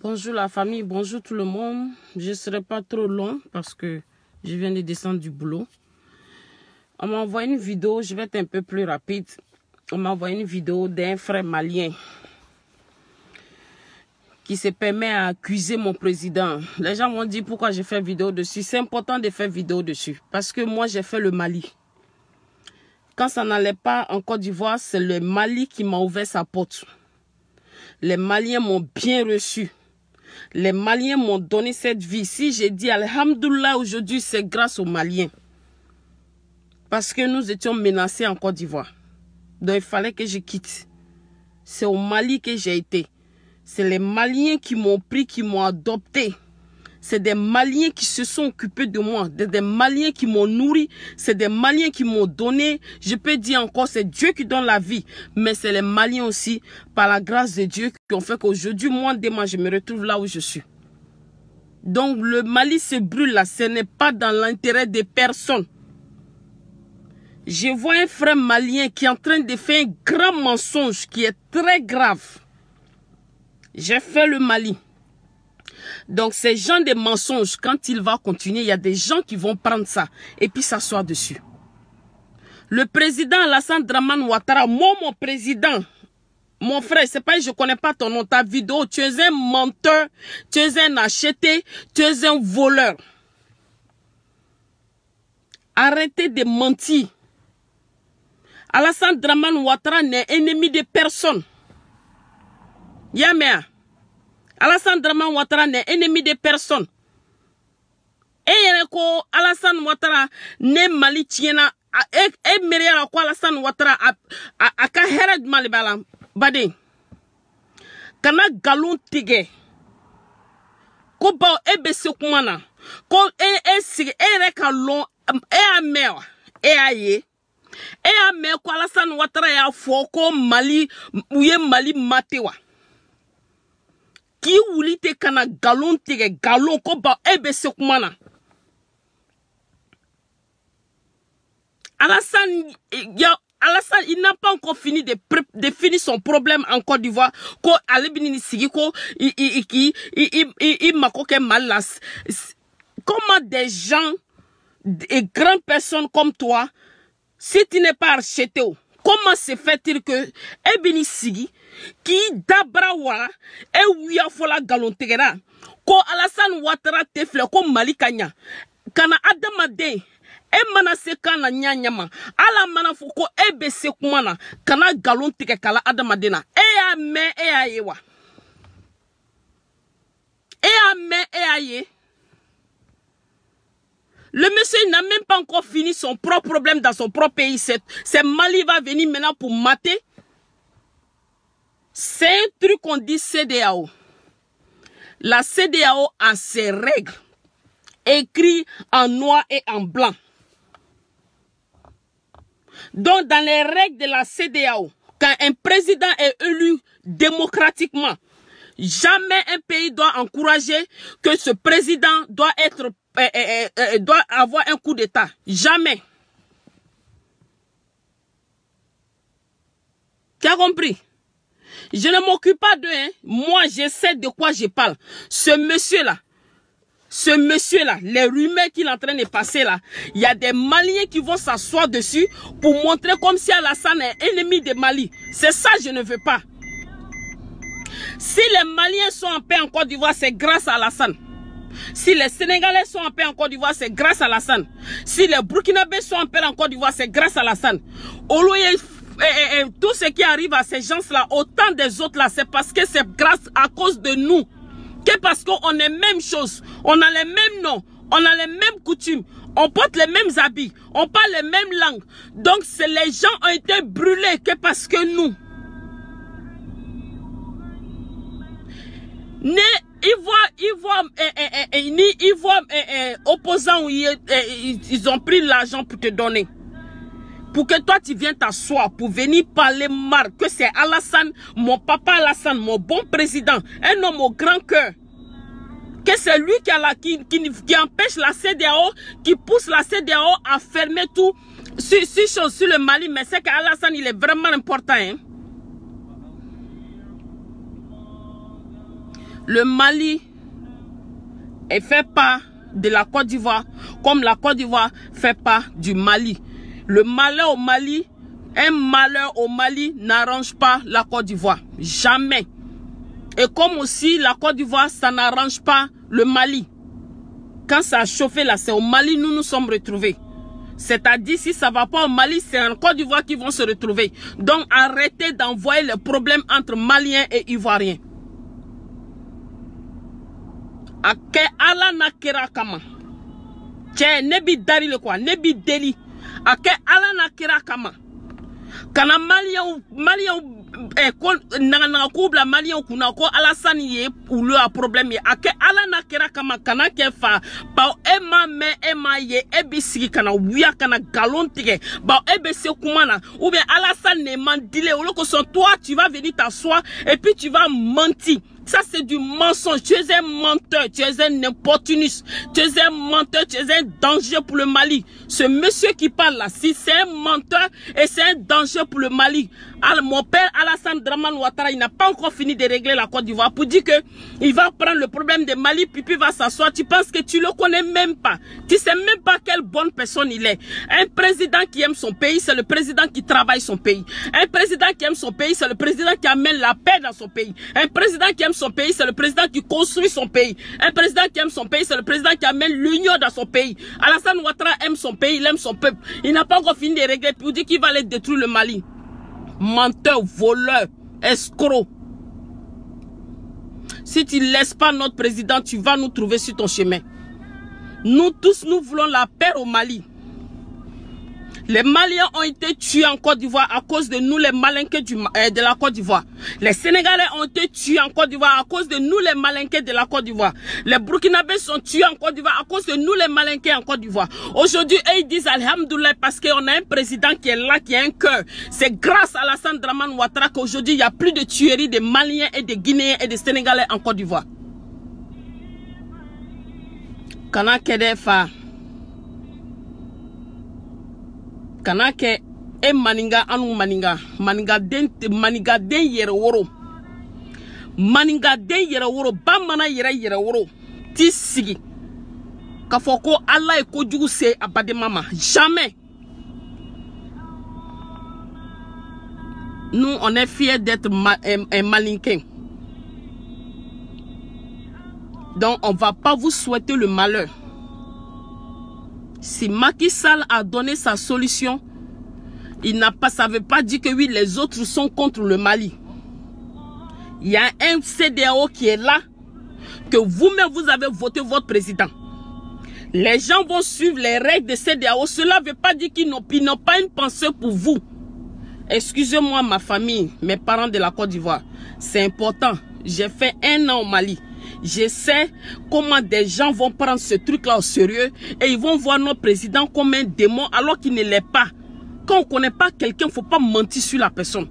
Bonjour la famille, bonjour tout le monde. Je ne serai pas trop long parce que je viens de descendre du boulot. On m'a envoyé une vidéo, je vais être un peu plus rapide. On m'a envoyé une vidéo d'un frère malien qui se permet à accuser mon président. Les gens m'ont dit pourquoi j'ai fait vidéo dessus. C'est important de faire vidéo dessus parce que moi j'ai fait le Mali. Quand ça n'allait pas en Côte d'Ivoire, c'est le Mali qui m'a ouvert sa porte. Les Maliens m'ont bien reçu. Les Maliens m'ont donné cette vie. Si j'ai dit Alhamdoulilah aujourd'hui, c'est grâce aux Maliens. Parce que nous étions menacés en Côte d'Ivoire. Donc il fallait que je quitte. C'est au Mali que j'ai été. C'est les Maliens qui m'ont pris, qui m'ont adopté. C'est des Maliens qui se sont occupés de moi. Des Maliens qui m'ont nourri. C'est des Maliens qui m'ont donné. Je peux dire encore, c'est Dieu qui donne la vie. Mais c'est les Maliens aussi, par la grâce de Dieu, qui ont fait qu'aujourd'hui, moi, demain, je me retrouve là où je suis. Donc, le Mali se brûle là. Ce n'est pas dans l'intérêt des personnes. Je vois un frère malien qui est en train de faire un grand mensonge qui est très grave. J'ai fait le Mali. Donc, ces gens de mensonges, quand il va continuer, il y a des gens qui vont prendre ça et puis s'asseoir dessus. Le président Alassane Dramane Ouattara, moi, mon président, mon frère, c'est pas, je connais pas ton nom, ta vidéo, tu es un menteur, tu es un acheté, tu es un voleur. Arrêtez de mentir. Alassane Dramane Ouattara n'est ennemi de personne. Yamea. Alassane Dramane Ouattara n'est ennemi de personne. Et yereko Alassane Ouattara ne Mali tiena e meriara ko Alassane Ouattara a ka hered Mali bala bade. Kana galon tige. Ko ba e be se kumana. Ko sige reka lon a mewa e aye. E a me ko Alassane Ouattara ya foko Mali uye Mali matewa. Qui wulite kana galon tige galon ko ba ebe se kumana. Alassane, il n'a pas encore fini de finir son problème en Côte d'Ivoire. Ko alebini sigi ko i makoke malas. Comment des gens et grandes personnes comme toi, si tu n'es pas archité, comment se fait-il que ebini sigi qui dabrawa e wiya fola galontegera ko Alassane Ouattara tefle ko Mali kanya kana adamade e mana se kana nyanyama ala mana fuko e be se kumana kana galontege kala adamade na e ya me e ayewa e ya me e aye. Le monsieur n'a même pas encore fini son propre problème dans son propre pays. C'est Mali va venir maintenant pour mater. C'est un truc qu'on dit CEDEAO. La CEDEAO a ses règles, écrites en noir et en blanc. Donc, dans les règles de la CEDEAO, quand un président est élu démocratiquement, jamais un pays doit encourager que ce président doit avoir un coup d'État. Jamais. Tu as compris? Je ne m'occupe pas d'eux. Hein. Moi, je sais de quoi je parle. Ce monsieur-là, les rumeurs qu'il est en train de passer là, il y a des Maliens qui vont s'asseoir dessus pour montrer comme si Alassane est ennemi de Mali. C'est ça que je ne veux pas. Si les Maliens sont en paix en Côte d'Ivoire, c'est grâce à Alassane. Si les Sénégalais sont en paix en Côte d'Ivoire, c'est grâce à Alassane. Si les Burkinabés sont en paix en Côte d'Ivoire, c'est grâce à Alassane. Tout ce qui arrive à ces gens-là, autant des autres là, c'est parce que c'est grâce à cause de nous. Que parce qu'on est même chose, on a les mêmes noms, on a les mêmes coutumes, on porte les mêmes habits, on parle les mêmes langues. Donc les gens ont été brûlés que parce que nous. Ils voient opposants, ils ont pris l'argent pour te donner. Pour que toi tu viennes t'asseoir, pour venir parler mal, que c'est Alassane, mon papa Alassane, mon bon président, un homme au grand cœur. Que c'est lui qui empêche la CEDEAO, qui pousse la CEDEAO à fermer tout sur le Mali. Mais c'est qu'Alassane, il est vraiment important. Hein? le Mali est fait pas de la Côte d'Ivoire comme la Côte d'Ivoire fait pas du Mali. Le malheur au Mali, un malheur au Mali n'arrange pas la Côte d'Ivoire. Jamais. Et comme aussi la Côte d'Ivoire, ça n'arrange pas le Mali. Quand ça a chauffé là, c'est au Mali nous nous sommes retrouvés. C'est-à-dire si ça va pas au Mali, c'est en Côte d'Ivoire qu'ils vont se retrouver. Donc arrêtez d'envoyer les problèmes entre Maliens et Ivoiriens. Ake ala na kera kama. Tche nebi dari le quoi, nebi deli. Ake ala na kera kama. Kana Maliens nanga kubla Maliens kuna ko Alassane ye ou le problème ye. Ake ala na kera kama kana kefa. Ba ema ye ebi sigi kana wuya kana galon tige. Ba ebe se kumana. Ou bien Alassane ne mandile ou le ko son toi tu vas venir t'asseoir et puis tu vas mentir. Ça c'est du mensonge, tu es un menteur, tu es un opportuniste, tu es un menteur, tu es un danger pour le Mali. Ce monsieur qui parle là, si c'est un menteur et c'est un danger pour le Mali. Alors, mon père Alassane Dramane Ouattara, il n'a pas encore fini de régler la Côte d'Ivoire pour dire que il va prendre le problème de Mali puis va s'asseoir. Tu penses que tu le connais même pas. Tu sais même pas quelle bonne personne il est. Un président qui aime son pays, c'est le président qui travaille son pays. Un président qui aime son pays, c'est le président qui amène la paix dans son pays. Un président qui aime son pays, c'est le président qui construit son pays. Un président qui aime son pays, c'est le président qui amène l'union dans son pays. Alassane Ouattara aime son pays, il aime son peuple. Il n'a pas encore fini de régler pour dire qu'il va aller détruire le Mali. Menteur, voleur, escroc. Si tu ne laisses pas notre président, tu vas nous trouver sur ton chemin. Nous tous, nous voulons la paix au Mali. Les Maliens ont été tués en Côte d'Ivoire à cause de nous les Malinqués de la Côte d'Ivoire. Les Sénégalais ont été tués en Côte d'Ivoire à cause de nous les Malinqués de la Côte d'Ivoire. Les Burkinabés sont tués en Côte d'Ivoire à cause de nous les Malinqués en Côte d'Ivoire. Aujourd'hui, ils disent Alhamdoulilah parce qu'on a un président qui est là, qui a un cœur. C'est grâce à Alassane Dramane Ouattara qu'aujourd'hui, il n'y a plus de tueries des Maliens et des Guinéens et des Sénégalais en Côte d'Ivoire. Kana Kedefa. Kanake e maninga anu maninga den yere woro maninga den yere woro bamana yere woro ti sigi ka foko Allah e ko jugu se abade mama jamais. Nous on est fiers d'être un malinquin. Donc on va pas vous souhaiter le malheur. Si Macky Sall a donné sa solution, ça ne veut pas dire que oui, les autres sont contre le Mali. Il y a un CEDEAO qui est là, que vous-même vous avez voté votre président. Les gens vont suivre les règles de CEDEAO. Cela ne veut pas dire qu'ils n'ont pas une pensée pour vous. Excusez-moi ma famille, mes parents de la Côte d'Ivoire. C'est important. J'ai fait 1 an au Mali. Je sais comment des gens vont prendre ce truc-là au sérieux et ils vont voir notre président comme un démon alors qu'il ne l'est pas. Quand on ne connaît pas quelqu'un, il ne faut pas mentir sur la personne.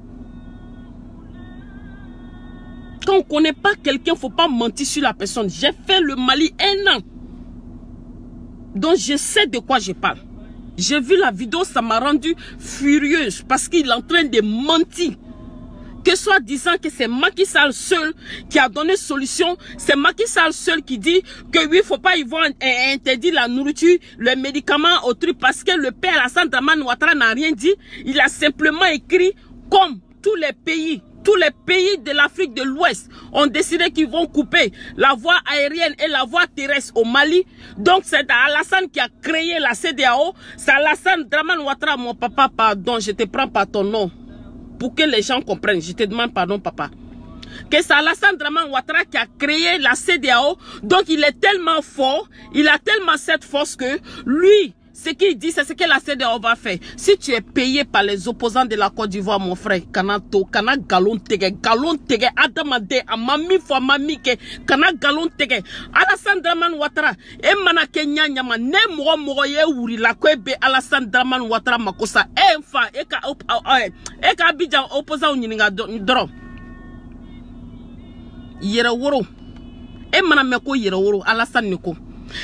Quand on ne connaît pas quelqu'un, il ne faut pas mentir sur la personne. J'ai fait le Mali 1 an. Donc je sais de quoi je parle. J'ai vu la vidéo, ça m'a rendu furieuse parce qu'il est en train de mentir. Que soit disant que c'est Macky Sall seul qui a donné solution, c'est Macky Sall seul qui dit que oui, il ne faut pas y voir interdire la nourriture, les médicaments au truc parce que le père Alassane Dramane Ouattara n'a rien dit. Il a simplement écrit comme tous les pays de l'Afrique de l'Ouest ont décidé qu'ils vont couper la voie aérienne et la voie terrestre au Mali. Donc c'est Alassane qui a créé la CEDEAO. C'est Alassane Dramane Ouattara, mon papa, pardon, je te prends par ton nom. Pour que les gens comprennent, je te demande pardon papa. Que c'est Alassane Dramane Ouattara qui a créé la CEDEAO. Donc il est tellement fort, il a tellement cette force que lui, ce qu'il dit, c'est ce que la CEDEAO va faire. Si tu es payé par les opposants de la Côte d'Ivoire, mon frère, kana galon tege, adamade, amami fo amami ke, kana galon tege. Alassane Dramane Ouattara, e mana kenya nyama, ne moro ye wuri la kwebe Alassane Dramane Ouattara makosa, enfa, eka abidjan opposant unyininga doro. Yere woro, e mana meko yere woro, Alassane niko.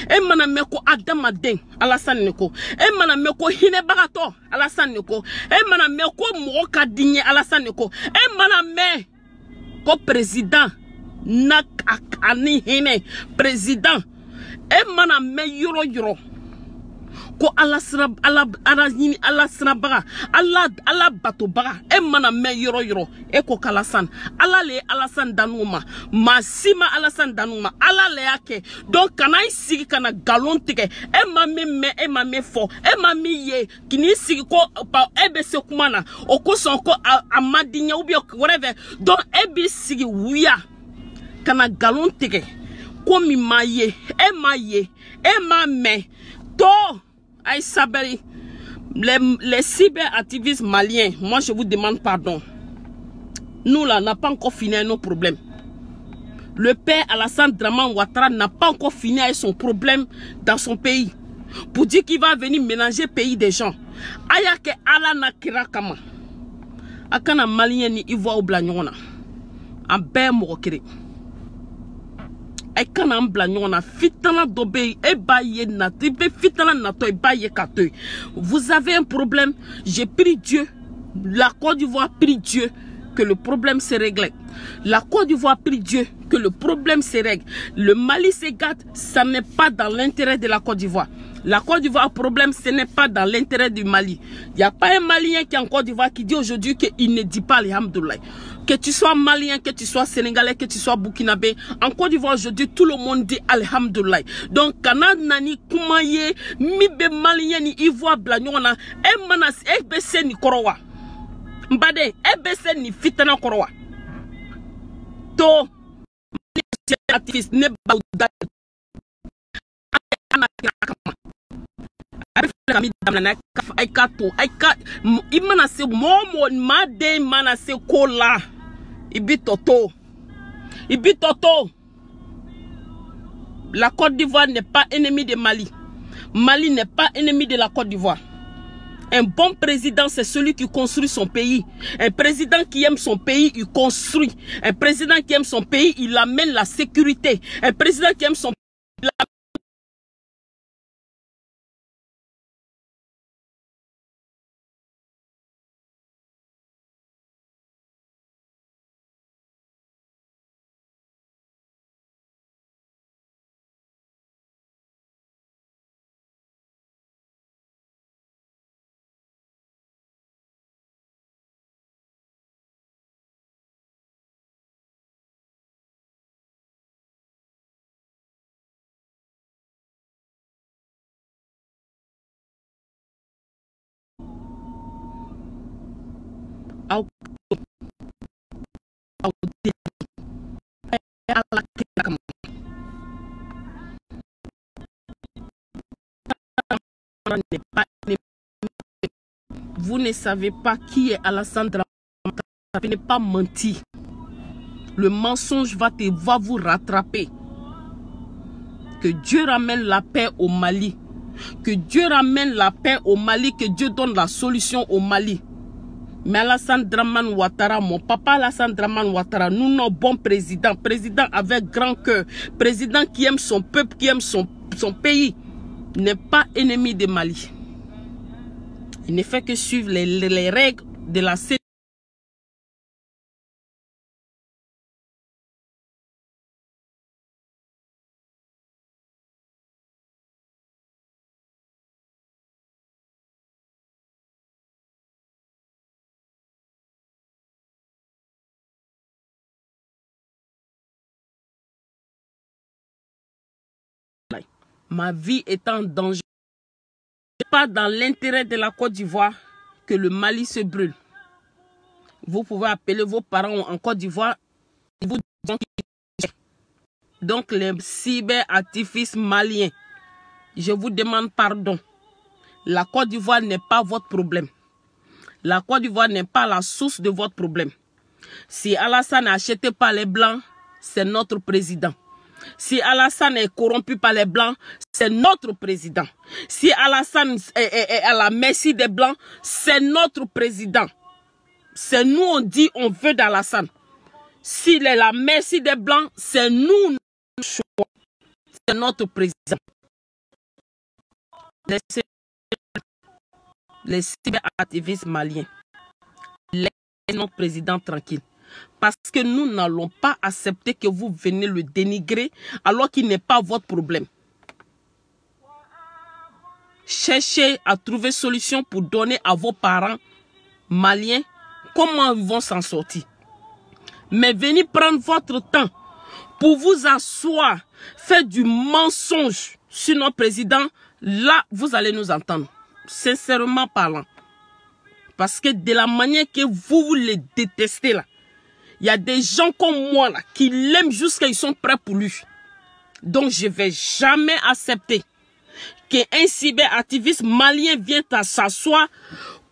E mana meko adamaden Alassane Neko. E mana meko hine bagato Alassane Neko. E mana meko moko kadinye Alassane Neko. E mana me ko président Ani hine président e mana me yoro yoro ko ala sirabaga ala batobaga e mana me yoro yoro e ko kalasan ala le alasan danuma masima alasan danuma ala le yake donc kana isigi kana galon tike e ma me fo e ma mi ye kini sigi ko pa e be se kumana o ko son ko amadinya ou bien whatever donc e bi sigi wuya kana galon tike komi maye e ma me to ay sabari les cyberactivistes maliens. Moi je vous demande pardon, nous là n'a pas encore fini nos problèmes. Le père Alassane Dramane Ouattara n'a pas encore fini avec son problème dans son pays pour dire qu'il va venir mélanger pays des gens. Ayake ala na kirakama akana malien ni ivoire ou blagnon en ben mokere. Vous avez un problème, j'ai pris Dieu, la Côte d'Ivoire prie Dieu que le problème se règle. La Côte d'Ivoire prie Dieu que le problème se règle. Le Mali se gâte, ça n'est pas dans l'intérêt de la Côte d'Ivoire. La Côte d'Ivoire, problème, ce n'est pas dans l'intérêt du Mali. Il n'y a pas un Malien qui est en Côte d'Ivoire qui dit aujourd'hui qu'il ne dit pas alhamdoulilah. Que tu sois Malien, que tu sois Sénégalais, que tu sois Burkinabé, en Côte d'Ivoire aujourd'hui, tout le monde dit alhamdoulilah. Donc, quand nani kumaye, mibe Malien ni Ivoire blanyona, manas ebese ni korowa. Mbade, ebese ni fitana korowa. To, activiste ne bauda. Imana se momo made mana se kola ibitoto. La Côte d'Ivoire n'est pas ennemi de Mali. Mali n'est pas ennemi de la Côte d'Ivoire. Un bon président, c'est celui qui construit son pays. Un président qui aime son pays, il construit. Un président qui aime son pays, il amène la sécurité. Un président qui aime son pays, il amène Vous ne savez pas qui est Alassane Dramane. Vous ne pas mentir. Le mensonge va vous rattraper. Que Dieu ramène la paix au Mali. Que Dieu ramène la paix au Mali. Que Dieu donne la solution au Mali. Mais Alassane Dramane Ouattara, mon papa Alassane Dramane Ouattara, nous nos bons présidents, président avec grand cœur, président qui aime son peuple, qui aime son pays, n'est pas ennemi de Mali. Il ne fait que suivre les règles de la CEDEAO. Ma vie est en danger. Ce n'est pas dans l'intérêt de la Côte d'Ivoire que le Mali se brûle. Vous pouvez appeler vos parents en Côte d'Ivoire. Donc les cyberactivistes maliens, je vous demande pardon. La Côte d'Ivoire n'est pas votre problème. La Côte d'Ivoire n'est pas la source de votre problème. Si Alassane n'est acheté par les Blancs, c'est notre président. Si Alassane est corrompu par les Blancs, c'est notre président. Si Alassane est à la merci des Blancs, c'est notre président. C'est nous, on dit, on veut d'Alassane. S'il est à la merci des Blancs, c'est nous, notre choix. C'est notre président. Les cyberactivistes maliens, laissez notre président tranquille. Parce que nous n'allons pas accepter que vous venez le dénigrer alors qu'il n'est pas votre problème. Cherchez à trouver solution pour donner à vos parents maliens comment ils vont s'en sortir. Mais venez prendre votre temps pour vous asseoir, faire du mensonge sur notre président, là, vous allez nous entendre. Sincèrement parlant. Parce que de la manière que vous les détestez là, il y a des gens comme moi là, qui l'aiment jusqu'à ils sont prêts pour lui. Donc je ne vais jamais accepter qu'un cyberactiviste malien vienne à s'asseoir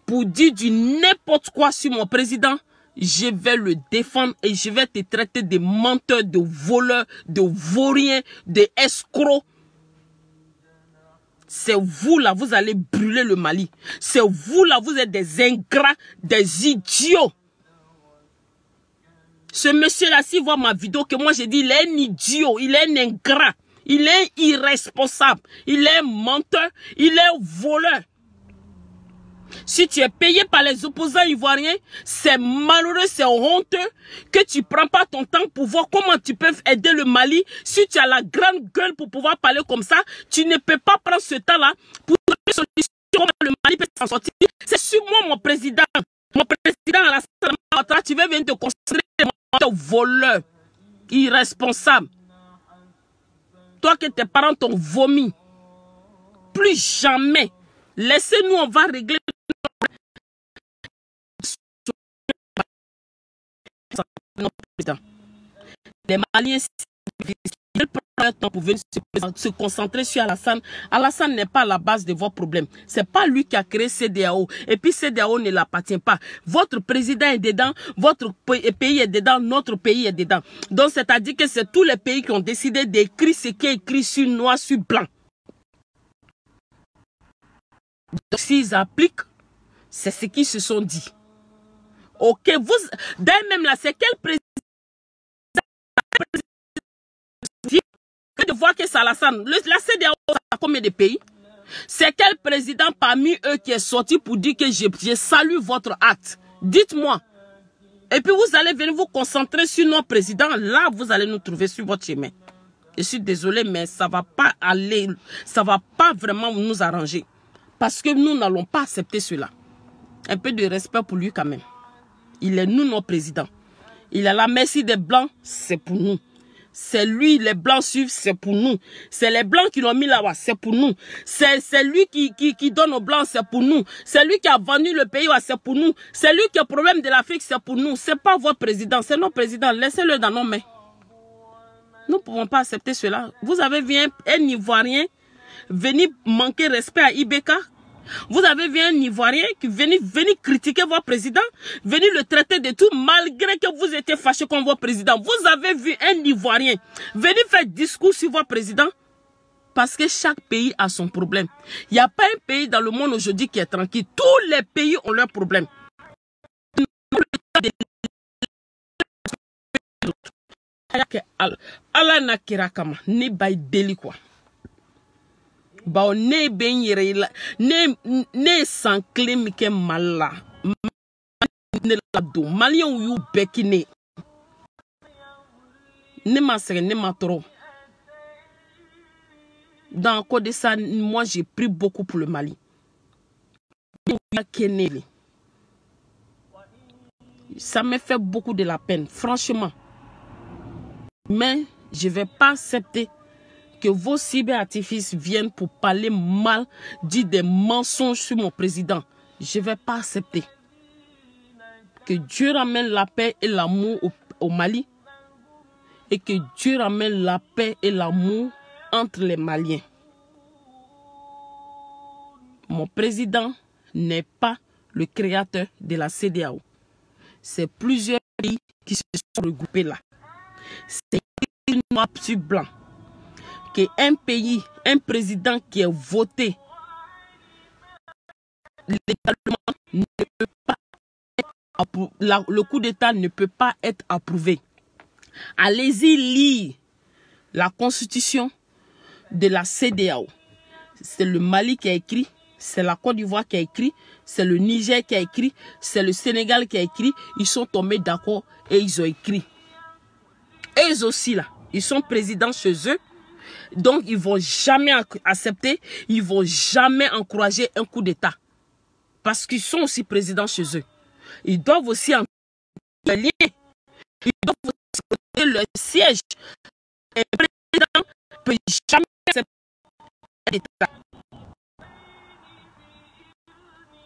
pour dire du n'importe quoi sur mon président. Je vais le défendre et je vais te traiter de menteur, de voleur, de vaurien, de escroc. C'est vous là, vous allez brûler le Mali. C'est vous là, vous êtes des ingrats, des idiots. Ce monsieur-là, s'il voit ma vidéo, que moi j'ai dit, il est un idiot, il est un ingrat, il est irresponsable, il est un menteur, il est un voleur. Si tu es payé par les opposants ivoiriens, c'est malheureux, c'est honteux que tu ne prends pas ton temps pour voir comment tu peux aider le Mali. Si tu as la grande gueule pour pouvoir parler comme ça, tu ne peux pas prendre ce temps-là pour trouver une solution comment le Mali peut s'en sortir. C'est sur moi, mon président. Mon président, Alassane Ouattara, tu veux venir te considérer comme un voleur, irresponsable. Toi que tes parents t'ont vomi. Plus jamais. Laissez-nous, on va régler. Les Maliens, ils prennent un temps pour venir se concentrer sur Alassane. Alassane n'est pas à la base de vos problèmes. Ce n'est pas lui qui a créé CEDEAO. Et puis CEDEAO ne l'appartient pas. Votre président est dedans, votre pays est dedans, notre pays est dedans. Donc c'est-à-dire que c'est tous les pays qui ont décidé d'écrire ce qui est écrit sur noir, sur blanc. Donc s'ils appliquent, c'est ce qu'ils se sont dit. Ok, vous, d'ailleurs même là, c'est quel président de voir que c'est Alassane. La CEDEAO a combien de pays? C'est quel président parmi eux qui est sorti pour dire que je salue votre acte? Dites-moi. Et puis vous allez venir vous concentrer sur nos présidents. Là, vous allez nous trouver sur votre chemin. Je suis désolé, mais ça ne va pas aller, ça ne va pas vraiment nous arranger. Parce que nous n'allons pas accepter cela. Un peu de respect pour lui quand même. Il est nous, nos présidents. Il a la merci des Blancs, c'est pour nous. C'est lui, les Blancs suivent, c'est pour nous. C'est les Blancs qui l'ont mis là-bas, c'est pour nous. C'est lui qui donne aux Blancs, c'est pour nous. C'est lui qui a vendu le pays, c'est pour nous. C'est lui qui a le problème de l'Afrique, c'est pour nous. Ce n'est pas votre président, c'est nos présidents. Laissez-le dans nos mains. Nous ne pouvons pas accepter cela. Vous avez vu un Ivoirien venir manquer respect à Ibeka. Vous avez vu un Ivoirien qui venir critiquer votre président, venir le traiter de tout, malgré que vous étiez fâché contre votre président. Vous avez vu un Ivoirien venir faire discours sur votre président. Parce que chaque pays a son problème. Il n'y a pas un pays dans le monde aujourd'hui qui est tranquille. Tous les pays ont leurs problèmes. Allah na kira kama ni bay deli quoi. Ba ne ben yere la ne san clé mi ke mala ne la do malien yu bekine ne ma sere ne ma trop. Dans cause de ça, moi j'ai pris beaucoup pour le Mali. Ça me fait beaucoup de la peine, franchement. Mais je ne vais pas accepter que vos cyberartifices viennent pour parler mal, dire des mensonges sur mon président. Je ne vais pas accepter. Que Dieu ramène la paix et l'amour au Mali. Et que Dieu ramène la paix et l'amour entre les Maliens. Mon président n'est pas le créateur de la CEDEAO. C'est plusieurs pays qui se sont regroupés là. C'est noir sur blanc qu'un pays, un président qui est voté légalement ne peut pas être, le coup d'État ne peut pas être approuvé. Allez-y lire la constitution de la CEDEAO. C'est le Mali qui a écrit, C'est la Côte d'Ivoire qui a écrit, c'est le Niger qui a écrit, c'est le Sénégal qui a écrit. Ils sont tombés d'accord et ils ont écrit. Et eux aussi là, ils sont présidents chez eux. Donc ils ne vont jamais accepter, ils ne vont jamais encourager un coup d'État. Parce qu'ils sont aussi présidents chez eux. Ils doivent aussi en lier. Ils doivent aussi donner leur siège. Et le président ne peut jamais accepter l'État.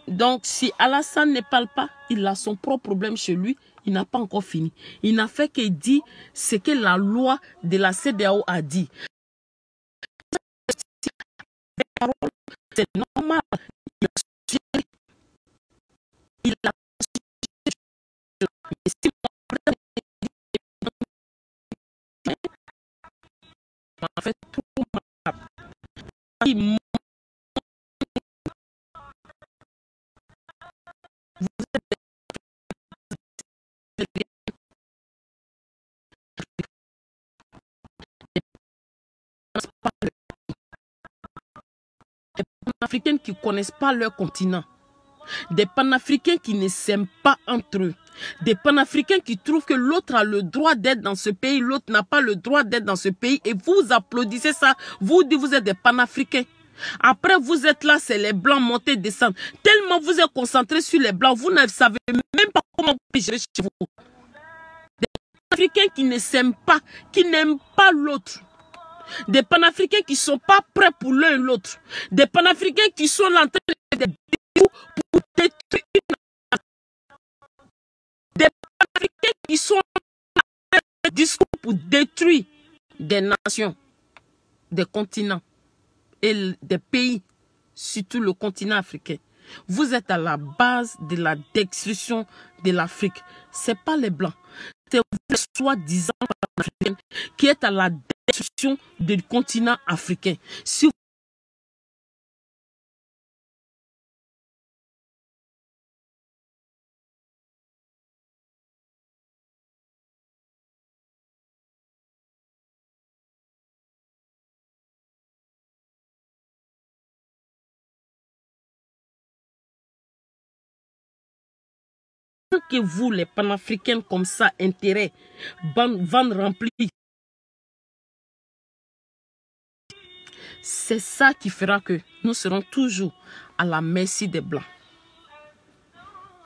Donc, si Alassane ne parle pas, il a son propre problème chez lui. Il n'a pas encore fini. Il n'a fait que dire ce que la loi de la CEDEAO a dit. C'est normal. Il a en fait tout mal. Des panafricains qui ne connaissent pas leur continent. Des panafricains qui ne s'aiment pas entre eux. Des panafricains qui trouvent que l'autre a le droit d'être dans ce pays, l'autre n'a pas le droit d'être dans ce pays. Et vous applaudissez ça, vous dites vous êtes des panafricains. Après vous êtes là, c'est les blancs monter, descendre. Tellement vous êtes concentrés sur les blancs, vous ne savez même pas comment vous gérer chez vous. Des panafricains qui ne s'aiment pas, qui n'aiment pas l'autre. Des panafricains qui ne sont pas prêts pour l'un et l'autre. Des panafricains qui sont en train de pour détruire une nation. Des panafricains qui sont en train de discours pour détruire des nations, des continents et des pays, surtout le continent africain. Vous êtes à la base de la destruction de l'Afrique. Ce n'est pas les Blancs. C'est vous, soi-disant panafricains, qui êtes à la destruction du continent africain. Si que vous, les panafricains, comme ça, intérêt, ventre rempli, c'est ça qui fera que nous serons toujours à la merci des Blancs.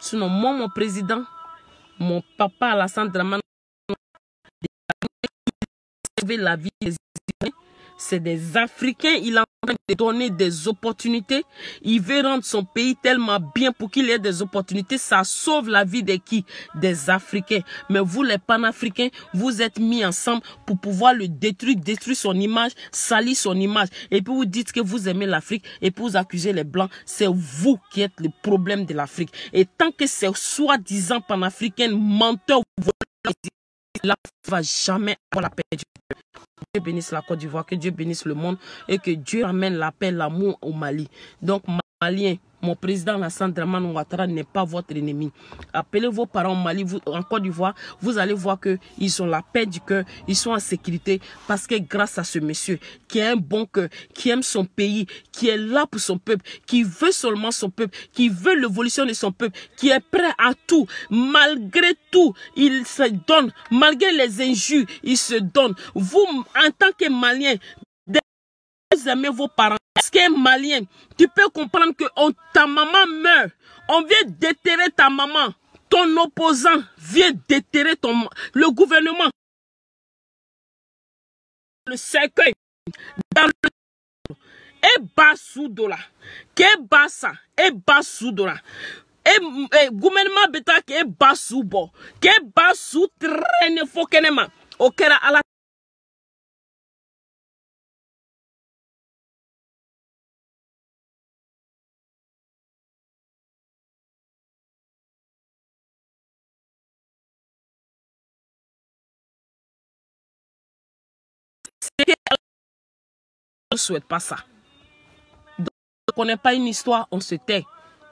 Sinon, moi, mon président, mon papa Alassane Dramane, la vie des Israéliens, c'est des Africains. Il est en train de donner des opportunités. Il veut rendre son pays tellement bien pour qu'il ait des opportunités. Ça sauve la vie de qui? Des Africains. Mais vous, les panafricains, vous êtes mis ensemble pour pouvoir le détruire son image, salir son image. Et puis vous dites que vous aimez l'Afrique et puis vous accusez les Blancs. C'est vous qui êtes le problème de l'Afrique. Et tant que ces soi-disant panafricains menteurs, l'Afrique ne va jamais avoir la paix du peuple. Que Dieu bénisse la Côte d'Ivoire, que Dieu bénisse le monde et que Dieu ramène la paix, l'amour au Mali. Donc, Malien, mon président Alassane Dramane Ouattara n'est pas votre ennemi. Appelez vos parents au Mali, en Côte d'Ivoire, vous allez voir qu'ils ont la paix du cœur, ils sont en sécurité parce que grâce à ce monsieur qui a un bon cœur, qui aime son pays, qui est là pour son peuple, qui veut seulement son peuple, qui veut l'évolution de son peuple, qui est prêt à tout, malgré tout, il se donne, malgré les injures, il se donne. Vous, en tant que Malien, vous aimez vos parents. Est-ce qu'un Malien, tu peux comprendre que ta maman meurt, on vient déterrer ta maman, ton opposant vient déterrer le gouvernement, le cercueil, dans le et bas sous dola, que bassa, et bas sous dola. Et gouvernement beta que bas sous bo, que bas sous traîne faux kenema, ok à la on ne souhaite pas ça. Donc, on ne connaît pas une histoire, on se tait.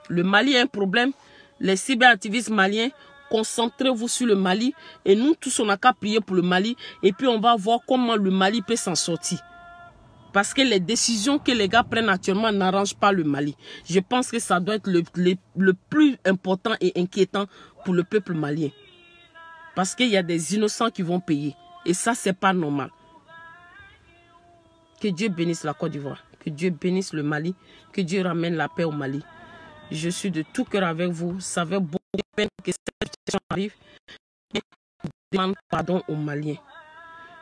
Le Mali a un problème. Les cyberactivistes maliens, concentrez-vous sur le Mali. Et nous tous, on n'a qu'à prier pour le Mali. Et puis, on va voir comment le Mali peut s'en sortir. Parce que les décisions que les gars prennent actuellement n'arrangent pas le Mali. Je pense que ça doit être le plus important et inquiétant pour le peuple malien. Parce qu'il y a des innocents qui vont payer. Et ça, c'est pas normal. Que Dieu bénisse la Côte d'Ivoire. Que Dieu bénisse le Mali. Que Dieu ramène la paix au Mali. Je suis de tout cœur avec vous. Ça fait beaucoup de peine que cette situation arrive. Je demande pardon aux Maliens.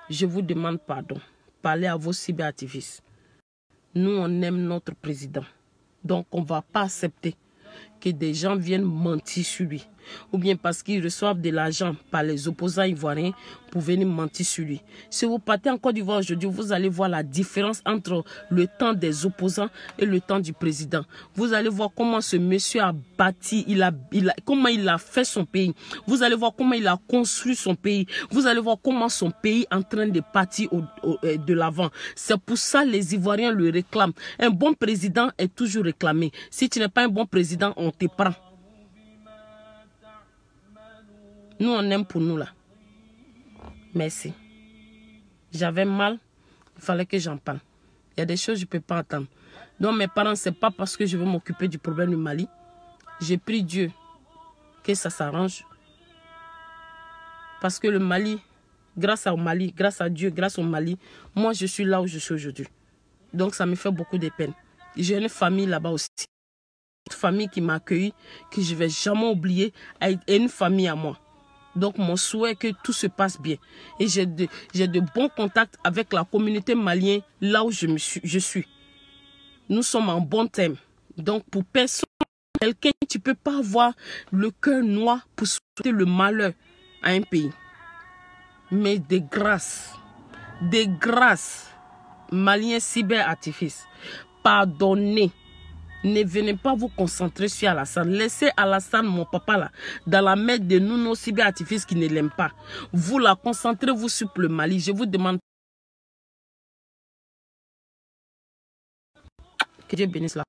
Je vous demande pardon. Parlez à vos cyberactivistes. Nous, on aime notre président. Donc, on ne va pas accepter que des gens viennent mentir sur lui. Ou bien parce qu'ils reçoivent de l'argent par les opposants ivoiriens pour venir mentir sur lui. Si vous partez en Côte d'Ivoire aujourd'hui, vous allez voir la différence entre le temps des opposants et le temps du président. Vous allez voir comment ce monsieur a bâti, comment il a fait son pays. Vous allez voir comment il a construit son pays. Vous allez voir comment son pays est en train de partir de l'avant. C'est pour ça que les Ivoiriens le réclament. Un bon président est toujours réclamé. Si tu n'es pas un bon président, on te prend. Nous, on aime pour nous là. Merci. J'avais mal, il fallait que j'en parle. Il y a des choses que je ne peux pas attendre. Donc mes parents, ce n'est pas parce que je veux m'occuper du problème du Mali. J'ai prié Dieu que ça s'arrange. Parce que le Mali, grâce au Mali, grâce à Dieu, grâce au Mali, moi je suis là où je suis aujourd'hui. Donc ça me fait beaucoup de peine. J'ai une famille là-bas aussi. Une famille qui m'a accueilli, que je ne vais jamais oublier, et une famille à moi. Donc, mon souhait est que tout se passe bien. Et j'ai de bons contacts avec la communauté malienne là où je suis. Nous sommes en bon terme. Donc, pour personne, quelqu'un, tu ne peux pas avoir le cœur noir pour souhaiter le malheur à un pays. Mais de grâce, Maliens cyberactivistes, pardonnez. Ne venez pas vous concentrer sur Alassane. Laissez Alassane, mon papa, là, dans la main de nous, nos cyberactivistes qui ne l'aiment pas. Vous la concentrez-vous sur le Mali. Je vous demande que Dieu bénisse la